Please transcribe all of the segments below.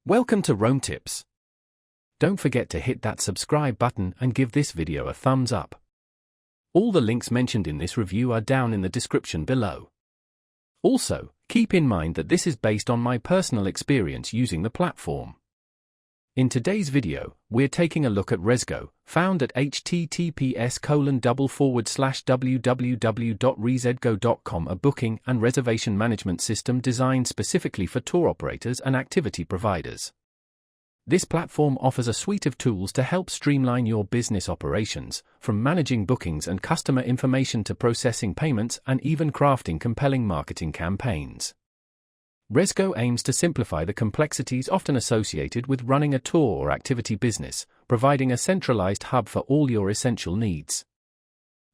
Welcome to Rome Tips. Don't forget to hit that subscribe button and give this video a thumbs up. All the links mentioned in this review are down in the description below. Also, keep in mind that this is based on my personal experience using the platform. In today's video, we're taking a look at Rezgo, found at https://www.rezgo.com, a booking and reservation management system designed specifically for tour operators and activity providers. This platform offers a suite of tools to help streamline your business operations, from managing bookings and customer information to processing payments and even crafting compelling marketing campaigns. Rezgo aims to simplify the complexities often associated with running a tour or activity business, providing a centralized hub for all your essential needs.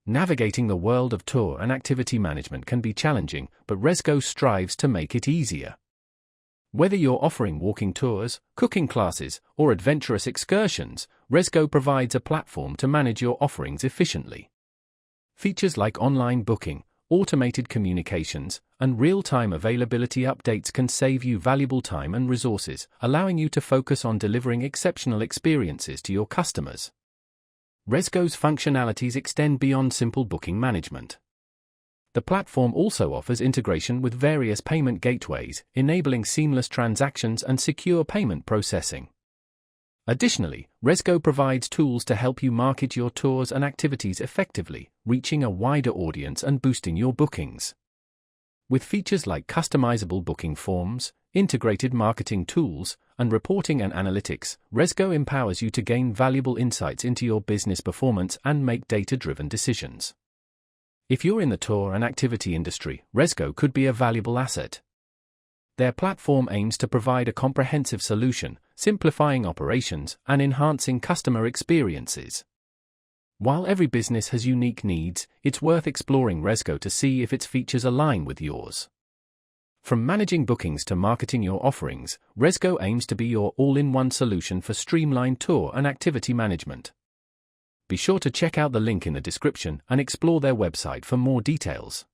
Navigating the world of tour and activity management can be challenging, but Rezgo strives to make it easier. Whether you're offering walking tours, cooking classes, or adventurous excursions, Rezgo provides a platform to manage your offerings efficiently. Features like online booking, automated communications, and real-time availability updates can save you valuable time and resources, allowing you to focus on delivering exceptional experiences to your customers. Rezgo's functionalities extend beyond simple booking management. The platform also offers integration with various payment gateways, enabling seamless transactions and secure payment processing. Additionally, Rezgo provides tools to help you market your tours and activities effectively, reaching a wider audience and boosting your bookings. With features like customizable booking forms, integrated marketing tools, and reporting and analytics, Rezgo empowers you to gain valuable insights into your business performance and make data-driven decisions. If you're in the tour and activity industry, Rezgo could be a valuable asset. Their platform aims to provide a comprehensive solution, simplifying operations and enhancing customer experiences. While every business has unique needs, it's worth exploring Rezgo to see if its features align with yours. From managing bookings to marketing your offerings, Rezgo aims to be your all-in-one solution for streamlined tour and activity management. Be sure to check out the link in the description and explore their website for more details.